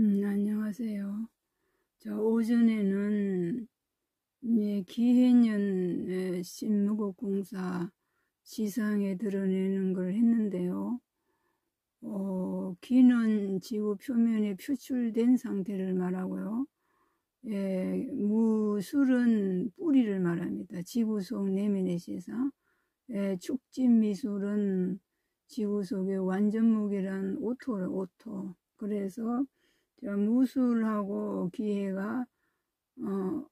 안녕하세요. 오전에는 기해년 신무국공사 지상에 드러내는 걸 했는데요. 기는 지구 표면에 표출된 상태를 말하고요. 무술은 뿌리를 말합니다. 지구 속 내면의 세상. 축진미술은 지구 속의 완전무게란 오토. 그래서 무술하고 기해가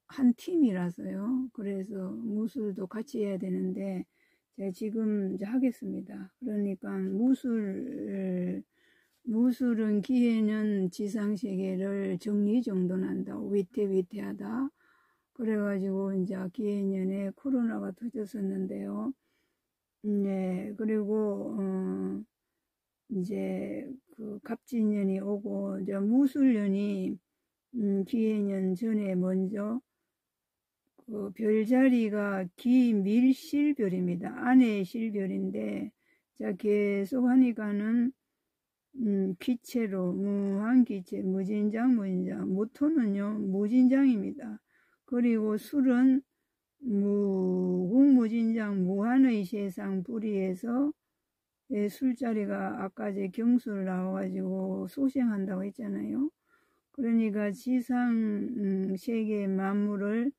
한 팀이라서요. 그래서 무술도 같이 해야 되는데 제가 지금 이제 하겠습니다. 그러니까 무술은 기해는 지상세계를 정리정돈한다. 위태위태하다. 그래가지고 이제 기해년에 코로나가 터졌었는데요. 네, 그리고 이제 그 갑진년이 오고 이제 무술년이 기해년 전에 먼저 그 별자리가 기밀실별입니다. 안의 실별인데 자 계속 하니까는 기체로 무한기체 무진장 모토는요 무진장입니다. 그리고 술은 무궁무진장 무한의 세상 뿌리에서 술자리가 아까 제 경술 나와가지고 소생한다고 했잖아요. 그러니까 지상 세계 만물을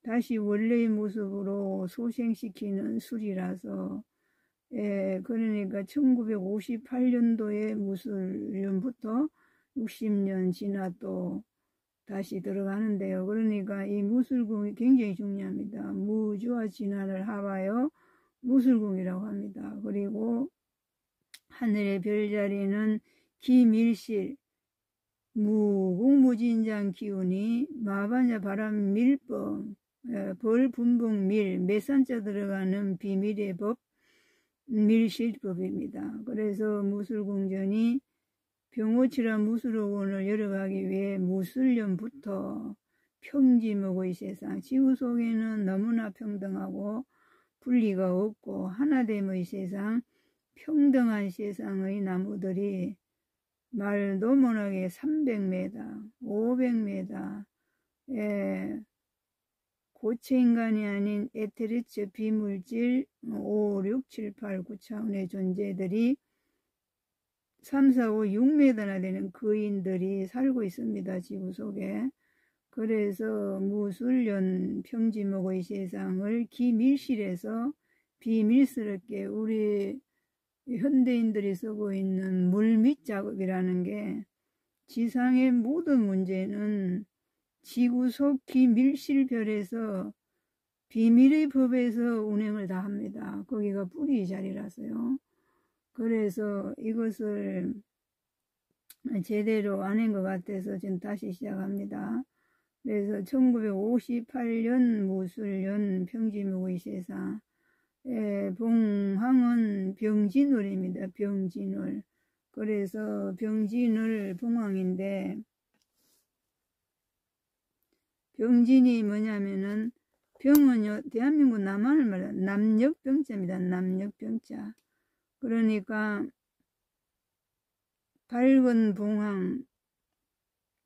다시 원래의 모습으로 소생시키는 술이라서 그러니까 1958년도에 무술년부터 60년 지나도 다시 들어가는데요. 그러니까 이 무술궁이 굉장히 중요합니다. 무주와 진화를 합하여 무술궁이라고 합니다. 그리고 하늘의 별자리는 기밀실, 무궁무진장 기운이 마반야 바람 밀법, 벌분봉 밀, 매산자 들어가는 비밀의 법, 밀실법입니다. 그래서 무술궁전이 병오치란 무술학원을 열어가기 위해 무술년부터 평지목의 세상, 지구 속에는 너무나 평등하고 분리가 없고 하나됨의 세상, 평등한 세상의 나무들이 말도 못하게 300m, 500m, 고체인간이 아닌 에테르츠 비물질 5, 6, 7, 8, 9차원의 존재들이 3, 4, 5, 6m나 되는 거인들이 살고 있습니다. 지구 속에. 그래서 무술년 평지목의 세상을 기밀실에서 비밀스럽게 우리 현대인들이 쓰고 있는 물밑 작업이라는 게 지상의 모든 문제는 지구 속 기밀실별에서 비밀의 법에서 운행을 다 합니다. 거기가 뿌리 자리라서요. 그래서 이것을 제대로 안 한 것 같아서 지금 다시 시작합니다. 그래서 1958년 무술년 평지목의 세상, 봉황은 병진월입니다. 병진월. 그래서 병진월 봉황인데 병진이 뭐냐면은 병은요 대한민국 남한을 말하는 남녘병자입니다. 남녘병자. 그러니까 밝은 봉황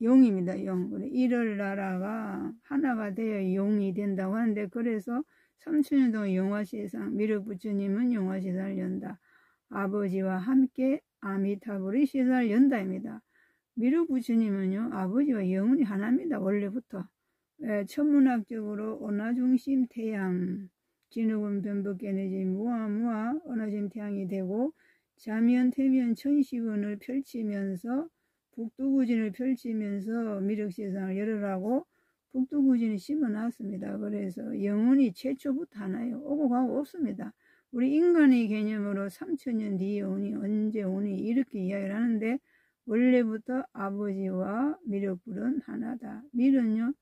용입니다. 용. 일월 나라가 하나가 되어 용이 된다고 하는데 그래서 3000년 동안 용화세상 미륵부처님은 용화세상을 연다. 아버지와 함께 아미타불의 세상을 연다입니다. 미륵부처님은요 아버지와 영혼이 하나입니다. 원래부터. 천문학적으로 은하중심 태양 진흙은 변덕에너지 무아무아 은하중심 태양이 되고 자면 태면 천시근을 펼치면서 북두구진을 펼치면서 미륵세상을 열으라고 북두구진을 심어놨습니다. 그래서 영혼이 최초부터 하나요. 오고 가고 없습니다. 우리 인간의 개념으로 3000년 뒤에 오니 언제 오니 이렇게 이야기를 하는데 원래부터 아버지와 미륵불은 하나다. 밀은요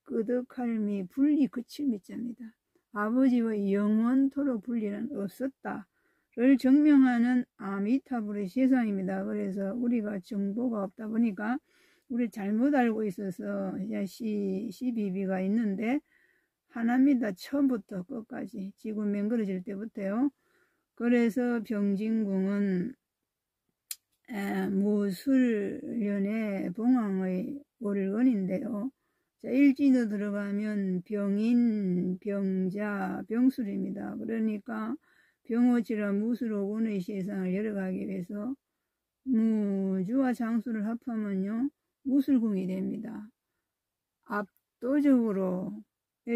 끄덕할미 분리 그칠 미자입니다. 아버지와 영원토록 분리는 없었다. 를 증명하는 아미타불의 세상입니다. 그래서 우리가 정보가 없다 보니까 우리 잘못 알고 있어서 시비비가 있는데 하나입니다. 처음부터 끝까지 지구 맹그러질 때부터요. 그래서 병진궁은 무술년의 봉황의 월건인데요. 자, 일진으로 들어가면 병인, 병자, 병술입니다. 그러니까 병오지라 무술오군의 세상을 열어가기 위해서 무주와 장수를 합하면요 무술궁이 됩니다. 압도적으로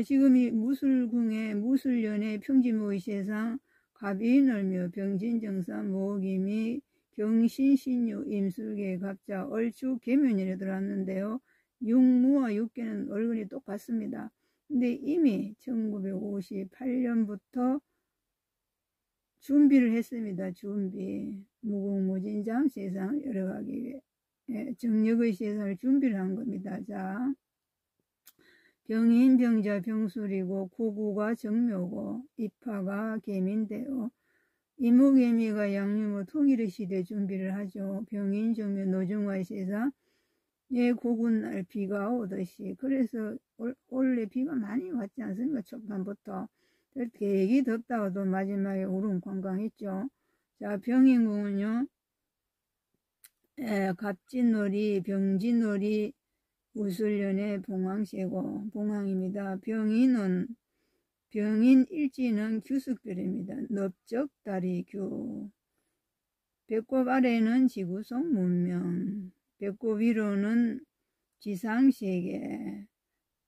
지금 이 무술궁의 무술년의 평지무의 세상 갑인을며 병진정사 모기미 경신신유 임술계 갑자 얼추 계면이라 들어왔는데요. 육무와 육계는 얼굴이 똑같습니다. 근데 이미 1958년부터 준비를 했습니다. 준비. 무궁무진장 세상을 열어가기 위해 정력의 세상을 준비를 한 겁니다. 자, 병인, 병자, 병술이고 고구가 정묘고 입하가 개민데요. 이무개미가 양유모 통일의 시대 준비를 하죠. 병인, 정묘, 노중화의 세상 고군 날 비가 오듯이. 그래서 원래 비가 많이 왔지 않습니까? 초반부터. 되게 덥다고도 마지막에 우릉관광했죠. 자, 병인궁은요, 갑진놀이, 병진놀이, 무술년의 봉황세고, 봉황입니다. 병인 일지는 규숙별입니다. 넓적다리 규. 배꼽 아래는 지구속 문명, 배꼽 위로는 지상세계.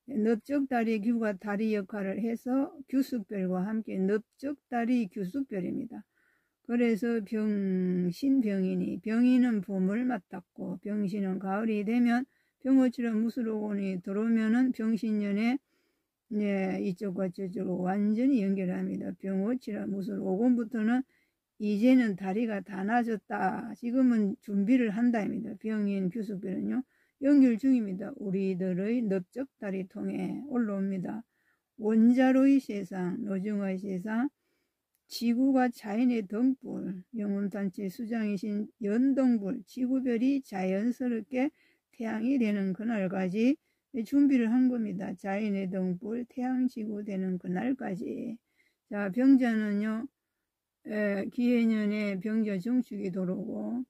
넓적다리 규가 다리 역할을 해서 규숙별과 함께 넓적다리 규숙별입니다. 그래서 병신병인이, 병인은 봄을 맞닿고 병신은 가을이 되면 병오치라 무술오곤이 들어오면은 병신년에 이쪽과 저쪽으로 완전히 연결합니다. 병오치라 무술오곤부터는 이제는 다리가 다 나아졌다. 지금은 준비를 한다입니다. 병인 규숙별은요. 연결 중입니다. 우리들의 넓적다리 통해 올라옵니다. 원자로의 세상, 노중화의 세상, 지구가 자연의 등불, 영혼단체 수장이신 연등불, 지구별이 자연스럽게 태양이 되는 그날까지 준비를 한 겁니다. 자연의 등불, 태양지구 되는 그날까지. 자, 병자는요, 기해년에 병자 정축이 들어오고,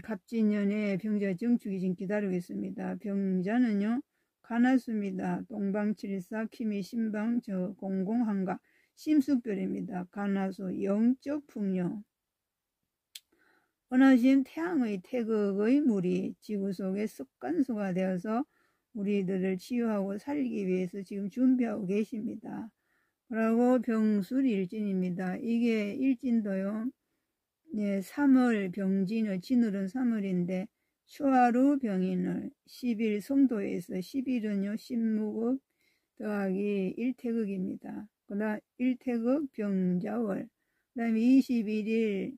갑진년에 병자 정축이 지금 기다리고 있습니다. 병자는요, 가나수입니다. 동방칠사, 키미, 신방, 공공한가, 심숙별입니다. 가나수, 영적 풍요. 원하신 태양의 태극의 물이 지구 속에 습관수가 되어서 우리들을 치유하고 살리기 위해서 지금 준비하고 계십니다. 그리고 병술일진입니다. 이게 일진도요. 3월 병진을, 진월은 3월인데 초하루 병인을 10일 성도에서 10일은요. 신무극 더하기 1태극입니다. 그 다음 1태극 병자월, 그 다음에 21일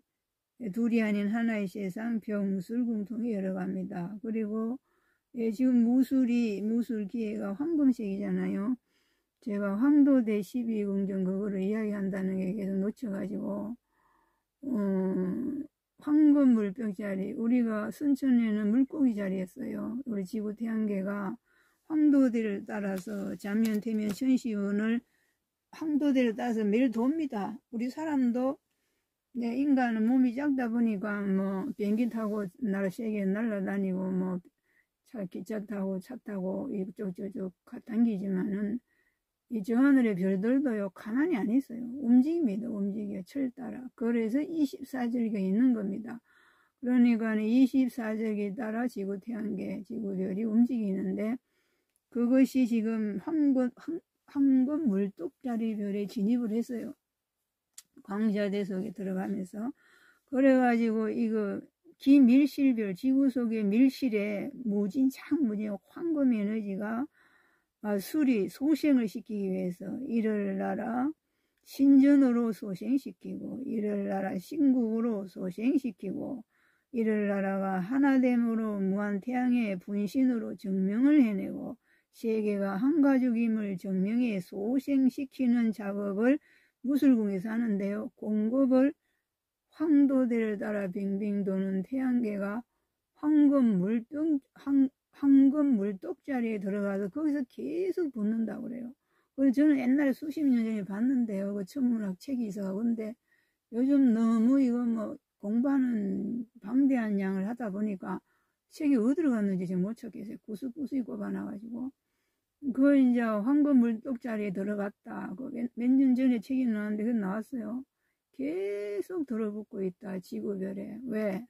둘이 아닌 하나의 세상 병술궁통이 열어갑니다. 그리고 지금 무술기회가 황금색이잖아요. 제가 황도대 12궁정 그거를 이야기한다는 게 계속 놓쳐가지고 황금 물병자리, 우리가 순천에는 물고기 자리였어요. 우리 지구 태양계가 황도대를 따라서 잠면, 태면, 천시운을 황도대를 따라서 매일 돕니다. 우리 사람도 인간은 몸이 작다 보니까 비행기 타고 세계 날아다니고 기차 타고 차 타고 이쪽 저쪽 당기지만은 이 저하늘의 별들도요 가만히 안 있어요. 움직입니다. 움직여 철 따라. 그래서 24절기가 있는 겁니다. 그러니까 24절기 따라 지구 태양계, 지구별이 움직이는데 그것이 지금 황금 물독자리 별에 진입을 했어요. 광자대석에 들어가면서. 그래가지고 이거 기밀실별, 지구 속의 밀실에 무진장 황금 에너지가 소생을 시키기 위해서 이를 나라 신전으로 소생시키고, 이를 나라 신국으로 소생시키고, 이를 나라가 하나됨으로 무한 태양의 분신으로 증명을 해내고, 세계가 한 가족임을 증명해 소생시키는 작업을 무술궁에서 하는데요. 공급을 황도대를 따라 빙빙 도는 태양계가 황금 물독자리에 들어가서 거기서 계속 붙는다고 그래요. 그래서 저는 옛날에 수십 년 전에 봤는데요. 그 천문학 책이 있어요. 근데 요즘 너무 이거 공부하는 방법 거대한 양을 하다 보니까 책이 어디로 갔는지 지금 못 찾겠어요. 구석구석이 꼽아놔가지고. 그 이제 황금 물독자리에 들어갔다. 몇 년 전에 책이 나왔는데 그게 나왔어요. 계속 들어붙고 있다. 지구별에. 왜?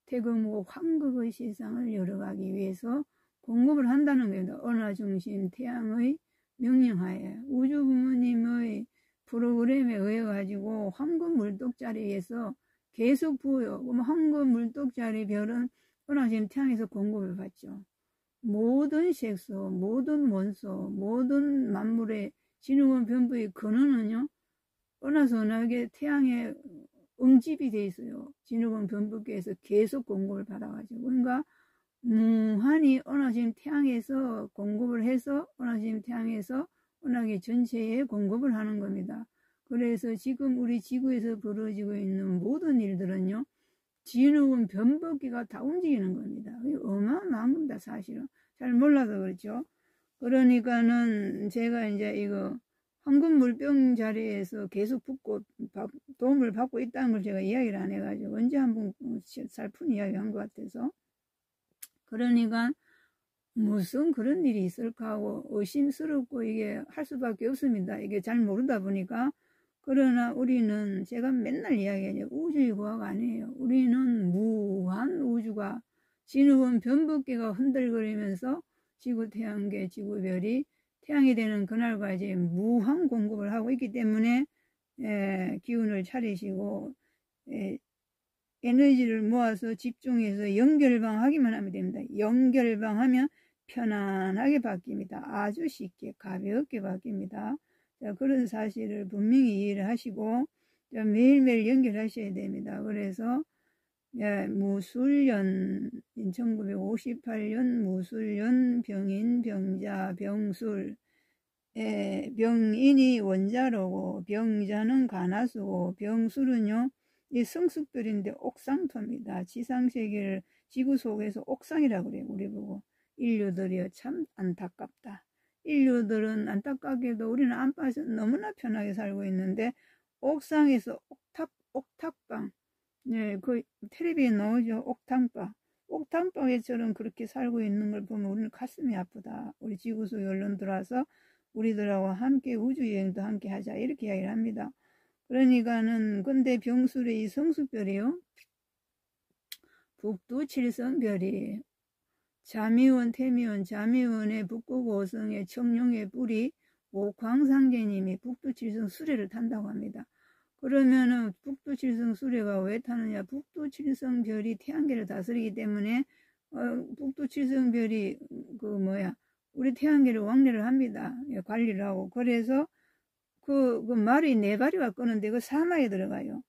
태금호 황극의 세상을 열어가기 위해서 공급을 한다는 겁니다. 은하 중심 태양의 명령하에 우주 부모님의 프로그램에 의해 가지고 황금 물독자리에서 계속 부어요. 그럼 황금 물독자리 별은 은하 중심 태양에서 공급을 받죠. 모든 색소, 모든 원소, 모든 만물의 진흥원 변부의 근원은요, 은하선하게 태양에 응집이 돼 있어요. 진흥원 변부계에서 계속 공급을 받아가지고. 그러니까, 무한히 은하심 태양에서 공급을 해서, 은하심 태양에서 은하계 전체에 공급을 하는 겁니다. 그래서 지금 우리 지구에서 벌어지고 있는 모든 일들은요, 진흥원 변부기가 다 움직이는 겁니다. 어마어마한 겁니다, 사실은. 잘 몰라서 그렇죠. 그러니까는 제가 이제 이거 황금 물병 자리에서 계속 붙고 도움을 받고 있다는 걸 제가 이야기를 안 해가지고 언제 한번 살푼 이야기 한 것 같아서. 그러니까 무슨 그런 일이 있을까 하고 의심스럽고 이게 할 수밖에 없습니다. 이게 잘 모르다 보니까. 그러나 우리는 제가 맨날 이야기하죠. 우주의 과학 아니에요. 우리는 무한 우주가 진흙은 변복계가 흔들거리면서 지구, 태양계, 지구별이 태양이 되는 그날까지 무한 공급을 하고 있기 때문에 기운을 차리시고 에너지를 모아서 집중해서 연결방하기만 하면 됩니다. 연결방하면 편안하게 바뀝니다. 아주 쉽게 가볍게 바뀝니다. 자, 그런 사실을 분명히 이해를 하시고 매일매일 연결하셔야 됩니다. 그래서 무술년 1958년 무술년 병인 병자 병술 병인이 원자로고 병자는 가나수고 병술은요 이 성숙별인데 옥상토입니다. 지상세계를 지구 속에서 옥상이라고 그래요. 우리 보고 인류들이요 참 안타깝다. 인류들은 안타깝게도 우리는 안방에서 너무나 편하게 살고 있는데 옥상에서 옥탑방 네, 그 텔레비에 나오죠. 옥탑방 옥탑방에처럼 그렇게 살고 있는 걸 보면 우리는 가슴이 아프다. 우리 지구속 연론 들어와서 우리들하고 함께 우주여행도 함께 하자 이렇게 이야기를 합니다. 그러니까는 근데 병술의 이 성수별이요 북두칠성별이 자미원, 태미원, 자미원의 북극오성의 청룡의 뿔이 옥황상제님이 북두칠성 수레를 탄다고 합니다. 그러면은 북두칠성 수레가 왜 타느냐? 북두칠성별이 태양계를 다스리기 때문에 북두칠성별이 우리 태양계를 왕래를 합니다. 관리를 하고 그래서 그 말이 4발이와 끄는데 그 사마에 들어가요.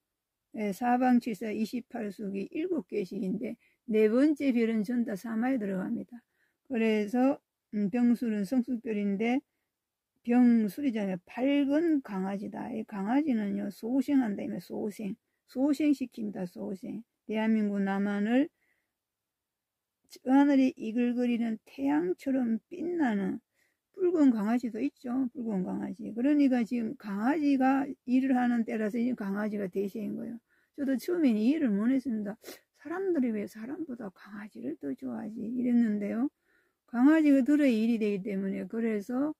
사방칠사 28숙이 7개씩인데 4번째 별은 전 다 사마에 들어갑니다. 그래서 병술은 성수별인데 병술이잖아요. 밝은 강아지다. 이 강아지는요 소생한다면 소생시킵니다. 소생. 대한민국 남한을 하늘이 이글거리는 태양처럼 빛나는 붉은 강아지도 있죠. 붉은 강아지. 그러니까 지금 강아지가 일을 하는 때라서 지금 강아지가 대세인 거예요. 저도 처음엔 이해를 못했습니다. 사람들이 왜 사람보다 강아지를 더 좋아하지? 이랬는데요. 강아지가 들어야 일이 되기 때문에 그래서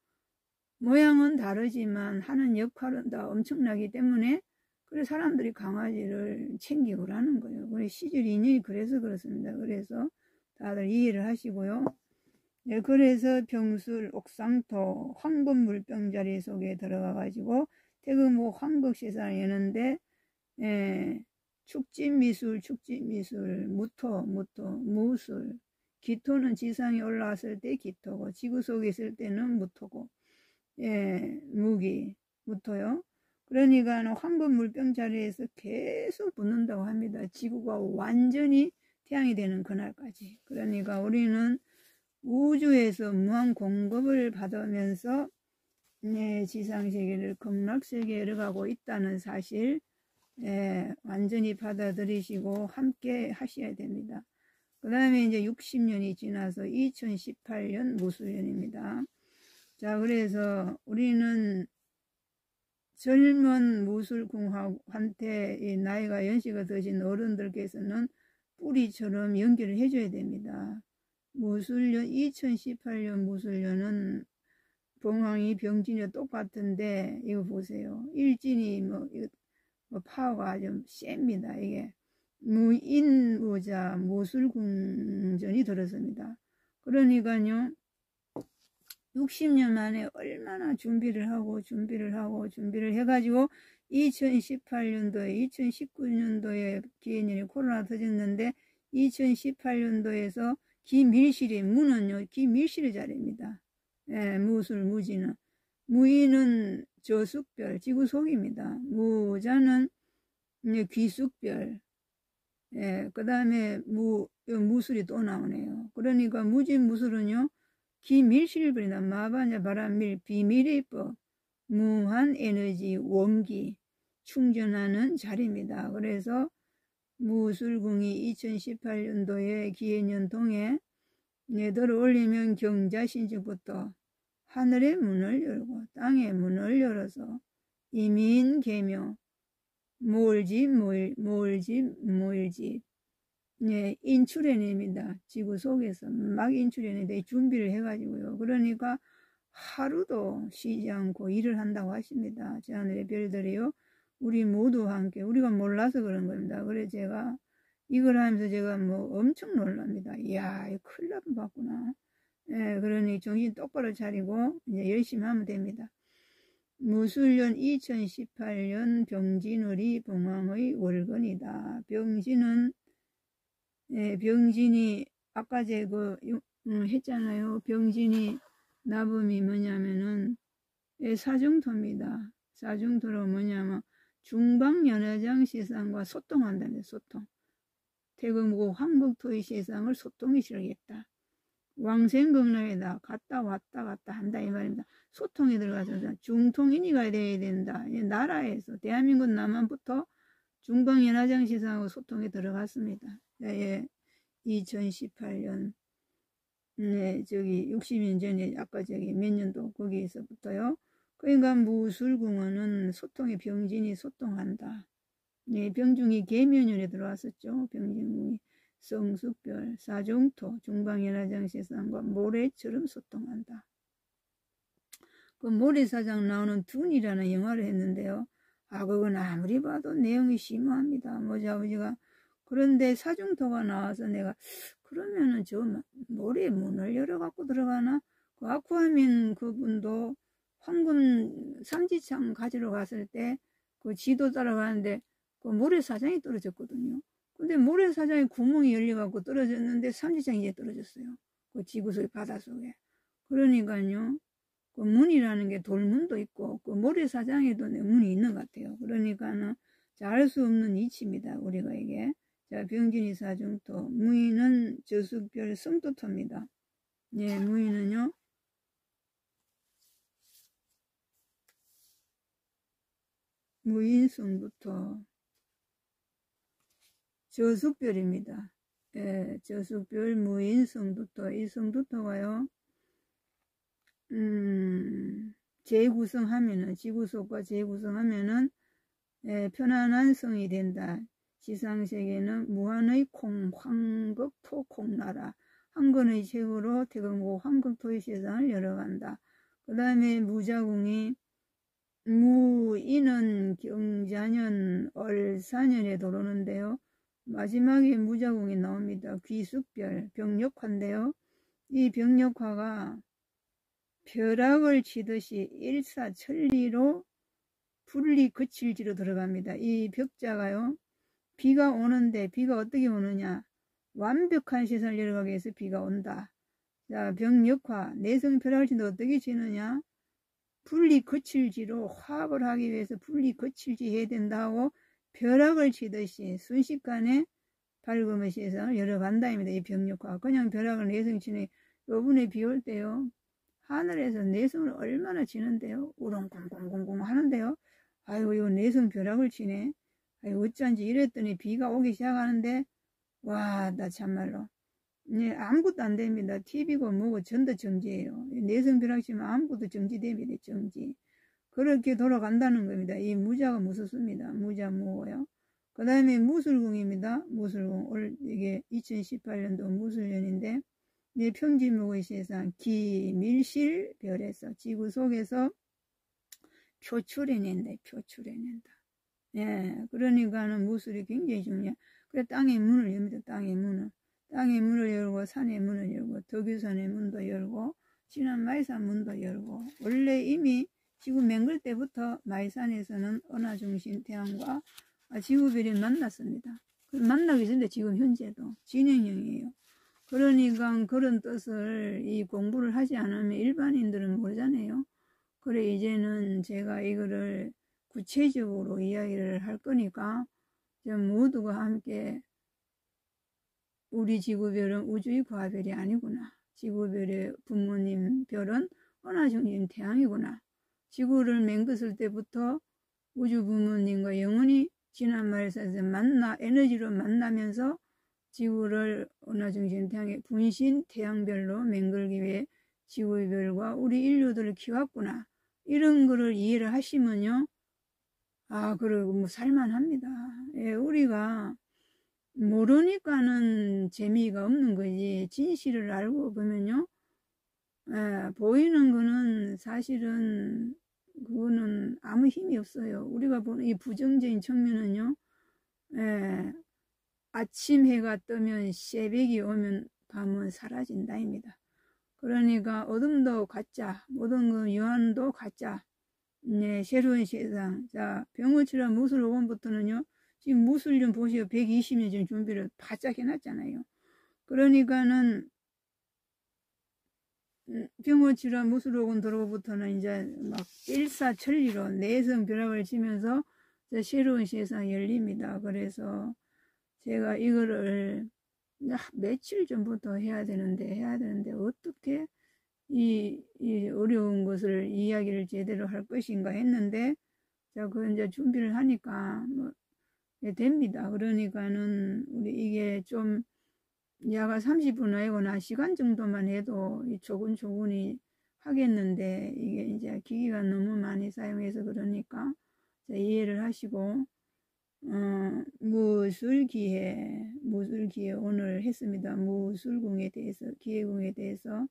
모양은 다르지만 하는 역할은 다 엄청나기 때문에 그래 사람들이 강아지를 챙기고라는 거예요. 우리 시절 인연이 그래서 그렇습니다. 그래서 다들 이해를 하시고요. 네, 그래서 병술, 옥상토, 황금 물병자리 속에 들어가가지고 태금호 황극세상을 여는데 축진미술, 무토, 무술, 기토는 지상에 올라왔을 때 기토고 지구 속에 있을 때는 무토고 무토요. 그러니까 황금 물병자리에서 계속 붙는다고 합니다. 지구가 완전히 태양이 되는 그날까지. 그러니까 우리는 우주에서 무한 공급을 받으면서 지상세계를 극락세계에 들어가고 있다는 사실 완전히 받아들이시고 함께 하셔야 됩니다. 그 다음에 이제 60년이 지나서 2018년 무술년입니다. 자, 그래서 우리는 젊은 무술궁한테 나이가 연세가 드신 어른들께서는 뿌리처럼 연결을 해줘야 됩니다. 무술년, 2018년 무술년은 봉황이 병진이 똑같은데, 이거 보세요. 일진이 뭐 파워가 아주 셉니다. 이게 무인무자 무술궁전이 들었습니다. 그러니까요, 60년 만에 얼마나 준비를 해가지고 2018년도에 2019년도에 기해년에 코로나 터졌는데 2018년도에서 기밀실이 무는요, 기밀실의 자리입니다. 예, 무술 무지는 무인은 저숙별 지구속입니다. 무자는 귀숙별. 예, 그 다음에 무술이 또 나오네요. 그러니까 무진무술은요, 기밀실을 버린다. 마반자 바람밀 비밀의법 무한 에너지 원기 충전하는 자리입니다. 그래서 무술궁이 2018년도에 기해년동에 들어올리면 경자신증부터 하늘의 문을 열고 땅의 문을 열어서 이민개묘 모을집 인출해냅니다. 지구 속에서 막 인출해내는데 준비를 해가지고요. 그러니까 하루도 쉬지 않고 일을 한다고 하십니다. 저 하늘의 별들이요. 우리 모두 함께, 우리가 몰라서 그런 겁니다. 그래서 제가 이걸 하면서 제가 뭐 엄청 놀랍니다. 이야, 이거 큰일 나쁜 봤구나. 예, 그러니 정신 똑바로 차리고 이제 열심히 하면 됩니다. 무술년 2018년 병진월이 봉황의 월건이다. 병진은, 예, 병진이 아까 제가 했잖아요. 병진이 나범이 뭐냐면은, 예, 사중토입니다. 사중토로 뭐냐면 중방연화장 시상과 소통한다는 소통. 태금고 황국토의 세상을 소통이 싫어했다. 왕생극락에다 갔다 왔다 한다 이 말입니다. 소통에 들어가서 중통인이가 돼야 된다. 나라에서 대한민국 남한부터 중방연화장 시상하고 소통에 들어갔습니다. 예, 2018년 네, 저기 60년 전에 아까 저기 몇 년도 거기에서부터요. 그러니까 무술궁은 소통의 병진이 소통한다. 네, 병중이 계면연에 들어왔었죠. 병진궁이 성숙별, 사중토, 중방연화장 시상과 모래처럼 소통한다. 그 모래사장 나오는 둔이라는 영화를 했는데요. 아, 그건 아무리 봐도 내용이 심오합니다. 뭐지 아버지가. 그런데 사중토가 나와서 내가 그러면은 저 모래 문을 열어갖고 들어가나? 그 아쿠아민 그분도 황금 삼지창 가지러 갔을 때 그 지도 따라가는데 그 모래사장이 떨어졌거든요. 근데 모래사장에 구멍이 열려갖고 떨어졌는데 삼지창이 이제 떨어졌어요. 그 지구속의 바닷속에. 그러니까요. 그 문이라는 게 돌문도 있고 그 모래사장에도 문이 있는 것 같아요. 그러니까는 알 수 없는 이치입니다. 우리가 이게. 자, 병진이 사중토. 무인은 저숙별 성도토입니다. 예, 무인은요. 무인 성도토. 저숙별입니다. 예, 저숙별 무인 성도토. 이 성도토가요. 재구성하면은, 지구속과 재구성하면은, 예, 편안한 성이 된다. 지상세계는 무한의 황극토 콩나라. 한건의 책으로 태금고 황극토의 세상을 열어간다. 그 다음에 무자궁이 무인은 경자년 얼사년에 들어오는데요. 마지막에 무자궁이 나옵니다. 귀숙별, 병력화인데요. 이 병력화가 벼락을 치듯이 일사천리로 분리 거칠지로 들어갑니다. 이 벽자가요. 비가 오는데 비가 어떻게 오느냐. 완벽한 세상을 열어가기 위해서 비가 온다. 자, 병력화, 내성 벼락을 치는데 어떻게 치느냐. 분리 거칠지로 화합을 하기 위해서 분리 거칠지 해야 된다고 벼락을 치듯이 순식간에 밝음의 세상을 열어간다입니다. 이 병력화. 그냥 벼락을 내성 치네. 요번에 비 올 때요. 하늘에서 내성을 얼마나 치는데요. 우렁콩콩콩콩 하는데요. 아이고 이거 내성 벼락을 치네. 아이고 어쩐지 이랬더니 비가 오기 시작하는데 와, 나 참말로. 네, 아무것도 안 됩니다. TV고 뭐고 전부 정지예요. 내성 벼락 치면 아무것도 정지됩니다. 정지. 그렇게 돌아간다는 겁니다. 이 무자가 무섭습니다. 무자 무호요. 그 다음에 무술궁입니다. 무술궁. 이게 2018년도 무술년인데, 내 평지목의 세상, 기, 밀실, 별에서, 지구 속에서 표출해낸다. 표출해낸다. 예, 그러니까는 무술이 굉장히 중요해. 그래, 땅의 문을 엽니다. 땅의 문을. 땅의 문을 열고, 산의 문을 열고, 덕유산의 문도 열고, 진안 마이산 문도 열고, 원래 이미 지구 맹글 때부터 마이산에서는 은하중심 태양과 지구별이 만났습니다. 만나고 있는데 지금 현재도 진행형이에요. 그러니까 그런 뜻을 이 공부를 하지 않으면 일반인들은 모르잖아요. 그래, 이제는 제가 이거를 구체적으로 이야기를 할 거니까 모두가 함께 우리 지구별은 우주의 과별이 아니구나. 지구별의 부모님 별은 은하중심 태양이구나. 지구를 맹긋을 때부터 우주 부모님과 영원히 지난 말에서 에너지로 만나면서 지구를 은하중심 태양의 분신 태양별로 맹글기 위해 지구의 별과 우리 인류들을 키웠구나. 이런 거를 이해를 하시면요. 그리고 뭐 살만합니다. 예, 우리가 모르니까는 재미가 없는 거지. 진실을 알고 보면요. 보이는 거는 사실은 그거는 아무 힘이 없어요. 우리가 보는 이 부정적인 측면은요. 아침 해가 뜨면 새벽이 오면 밤은 사라진다입니다. 그러니까 어둠도 가짜, 모든 그 유한도 가짜. 네, 새로운 세상. 자, 병어치라 무술 5권부터는요. 지금 무술 좀 보세요. 120년 지금 준비를 바짝 해놨잖아요. 그러니까는 병어치라 무술 5권 들어부터는 이제 막 일사천리로 내성 벼락을 치면서 새로운 세상이 열립니다. 그래서 제가 이거를 며칠 전부터 해야 되는데 어떻게 이 어려운 것을 이야기를 제대로 할 것인가 했는데, 자, 그 이제 준비를 하니까 뭐 됩니다. 그러니까는 우리 이게 좀 야가 30분 아니거나 시간 정도만 해도 조근조근히 하겠는데, 이게 이제 기기가 너무 많이 사용해서 그러니까 자, 이해를 하시고, 무술기회 오늘 했습니다. 무술궁에 대해서, 기회궁에 대해서.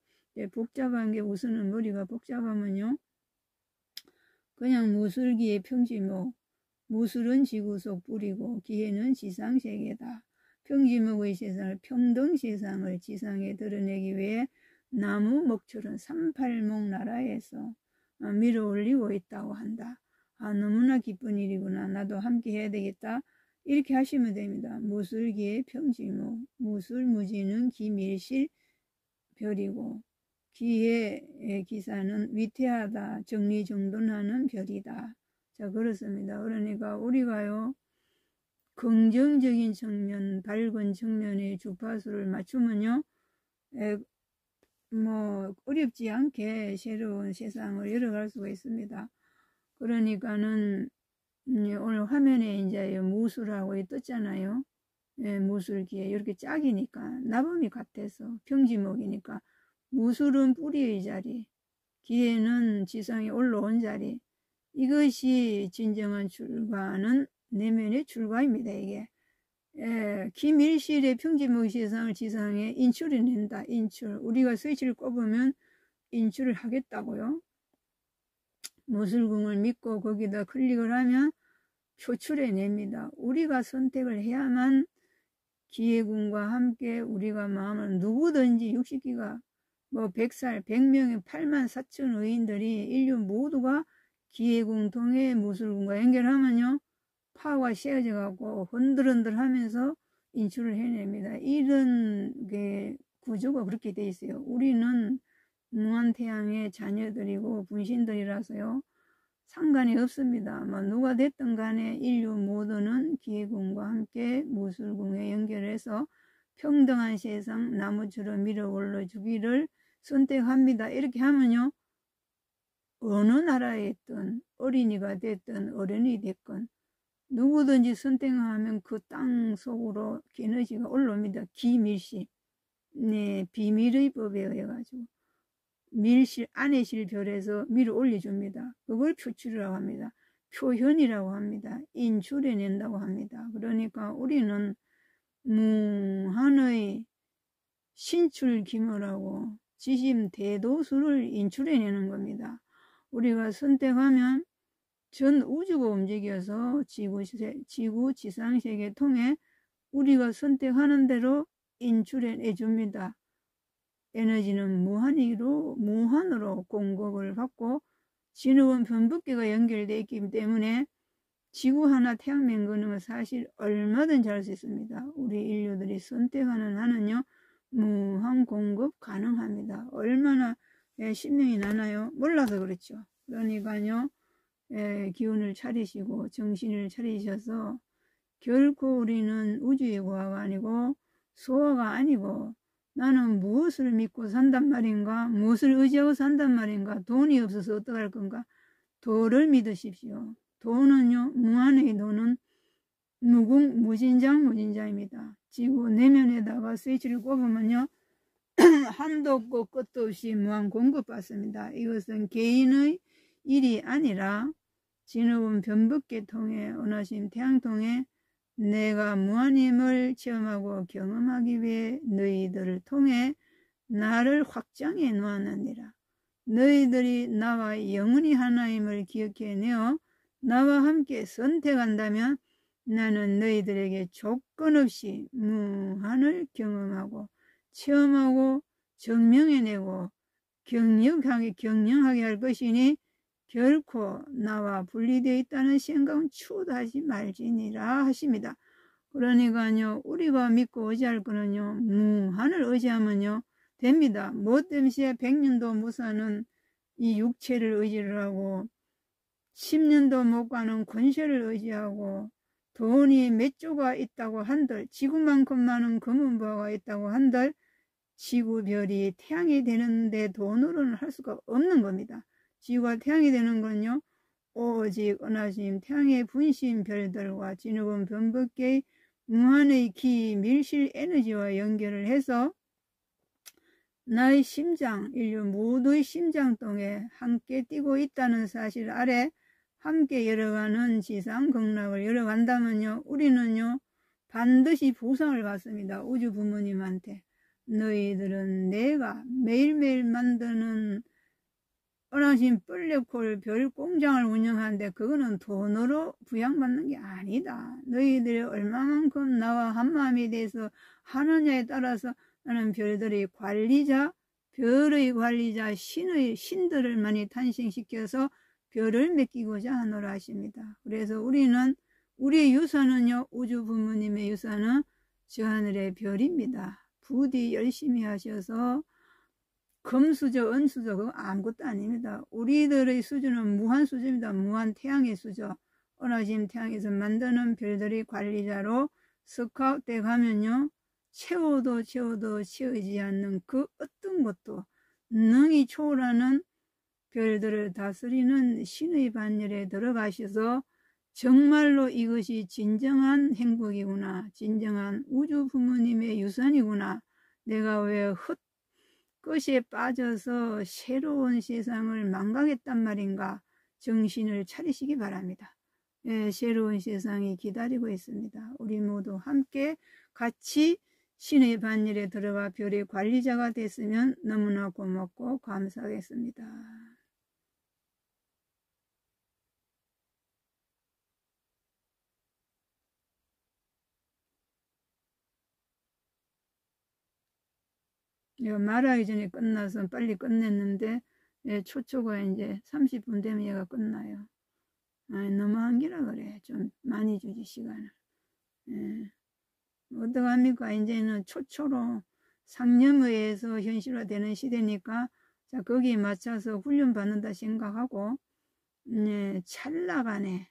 복잡한 게 우선은 머리가 복잡하면요. 그냥 무술기의 평지목, 무술은 지구 속 뿌리고 기회는 지상세계다. 평지목의 세상을 평등 세상을 지상에 드러내기 위해 나무 목철은 38목 나라에서 밀어 올리고 있다고 한다. 너무나 기쁜 일이구나. 나도 함께 해야 되겠다. 이렇게 하시면 됩니다. 무술기의 평지목, 무술무지는 기밀실 별이고 기의 기사는 위태하다, 정리정돈하는 별이다. 자, 그렇습니다. 그러니까 우리가요, 긍정적인 측면, 밝은 측면의 주파수를 맞추면요, 뭐 어렵지 않게 새로운 세상을 열어갈 수가 있습니다. 그러니까는 오늘 화면에 이제 무술하고 떴잖아요. 무술기에 이렇게 짝이니까 나범이 같아서 평지목이니까 무술은 뿌리의 자리, 기회는 지상에 올라온 자리. 이것이 진정한 출가는 내면의 출가입니다. 이게 기밀실의 평지목 세상을 지상에 인출해낸다. 인출. 우리가 스위치를 꼽으면 인출을 하겠다고요. 무술궁을 믿고 거기다 클릭을 하면 표출해냅니다. 우리가 선택을 해야만 기회궁과 함께 우리가 마음을 누구든지 60기가 뭐 100살 100명의 8만 4천 의인들이 인류 모두가 기회궁 통해 무술궁과 연결하면요. 파워가 씌어져 갖고 흔들흔들 하면서 인출을 해냅니다. 이런 게 구조가 그렇게 돼 있어요. 우리는 무한태양의 자녀들이고 분신들이라서요. 상관이 없습니다. 뭐 누가 됐든 간에 인류 모두는 기회궁과 함께 무술궁에 연결해서 평등한 세상 나무처럼 밀어 올려주기를 선택합니다. 이렇게 하면요. 어느 나라에 있든 어린이가 됐든 어른이 됐건 누구든지 선택하면 그 땅 속으로 에너지가 올라옵니다. 기밀실. 네, 비밀의 법에 의해 가지고 밀실 안에 실별에서 밀어 올려줍니다. 그걸 표출이라고 합니다. 표현이라고 합니다. 인출해낸다고 합니다. 그러니까 우리는 무한의 신출기묘라고 지심 대도수를 인출해내는 겁니다. 우리가 선택하면 전 우주가 움직여서 지구 지상세계 통해 우리가 선택하는 대로 인출해 줍니다. 에너지는 무한으로 공급을 받고 진흙은 변북기가 연결되어 있기 때문에 지구 하나 태양맹 거는 사실 얼마든지 할 수 있습니다. 우리 인류들이 선택하는 한은요 무한 공급 가능합니다. 얼마나 신명이 나나요? 몰라서 그렇죠. 그러니까요 기운을 차리시고 정신을 차리셔서 결코 우리는 우주의 과가 아니고 소화가 아니고 나는 무엇을 믿고 산단 말인가? 무엇을 의지하고 산단 말인가? 돈이 없어서 어떡할 건가? 도를 믿으십시오. 도는요, 무한의 도는 무진장입니다. 지구 내면에다가 스위치를 꼽으면요, 한도 없고 끝도 없이 무한 공급받습니다. 이것은 개인의 일이 아니라 진흙은 변북기 통해 원하신 태양 통해 내가 무한힘을 체험하고 경험하기 위해 너희들을 통해 나를 확장해 놓았느니라. 너희들이 나와 영원히 하나임을 기억해내어 나와 함께 선택한다면 나는 너희들에게 조건 없이 무한을 경험하고 체험하고 증명해내고 경영하게 할 것이니 결코 나와 분리되어 있다는 생각은 추호도 하지 말지니라 하십니다. 그러니까요 우리가 믿고 의지할 거는요 무한을 의지하면요 됩니다. 뭐 때문에 100년도 못 사는 이 육체를 의지를 하고 10년도 못 가는 권세를 의지하고 돈이 몇 조가 있다고 한들 지구만큼 많은 금은보화가 있다고 한들 지구별이 태양이 되는데 돈으로는 할 수가 없는 겁니다. 지구가 태양이 되는 건요 오직 은하수님 태양의 분신 별들과 진흙은 변북기의 무한의 기 밀실 에너지와 연결을 해서 나의 심장, 인류 모두의 심장동에 함께 뛰고 있다는 사실 아래 함께 열어가는 지상 극락을 열어간다면요 우리는요 반드시 보상을 받습니다. 우주 부모님한테. 너희들은 내가 매일매일 만드는 은하신 뻘레콜 별 공장을 운영하는데 그거는 돈으로 부양받는 게 아니다. 너희들이 얼마만큼 나와 한마음이 돼서 하느냐에 따라서 나는 별들의 관리자, 별의 관리자, 신들을 많이 탄생시켜서 별을 맡기고자 하노라 하십니다. 그래서 우리의 유산은요, 우주 부모님의 유산은 저 하늘의 별입니다. 부디 열심히 하셔서 금수저, 은수저 그거 아무것도 아닙니다. 우리들의 수저는 무한 수저입니다. 무한 태양의 수저. 은하심 태양에서 만드는 별들의 관리자로 스카웃돼 가면요. 채워도 채우지 않는 그 어떤 것도 능히 초월하는 별들을 다스리는 신의 반열에 들어가셔서 정말로 이것이 진정한 행복이구나. 진정한 우주 부모님의 유산이구나. 내가 왜 헛것에 빠져서 새로운 세상을 망각했단 말인가. 정신을 차리시기 바랍니다. 예, 새로운 세상이 기다리고 있습니다. 우리 모두 함께 같이 신의 반열에 들어가 별의 관리자가 됐으면 너무나 고맙고 감사하겠습니다. 이거 말하기 전에 끝나서 빨리 끝냈는데 초초가 이제 30분 되면 얘가 끝나요. 너무한 기라 그래. 좀 많이 주지 시간을. 어떡합니까? 이제는 초초로 상념에 의해서 현실화되는 시대니까 자 거기에 맞춰서 훈련받는다 생각하고 찰나간에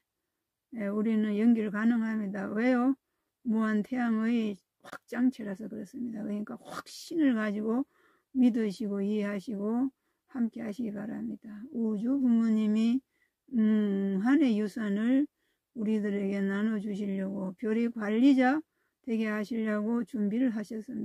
우리는 연결 가능합니다. 왜요? 무한 태양의 확장체라서 그렇습니다. 그러니까 확신을 가지고 믿으시고 이해하시고 함께 하시기 바랍니다. 우주 부모님이 한해 유산을 우리들에게 나눠주시려고 별의 관리자 되게 하시려고 준비를 하셨습니다.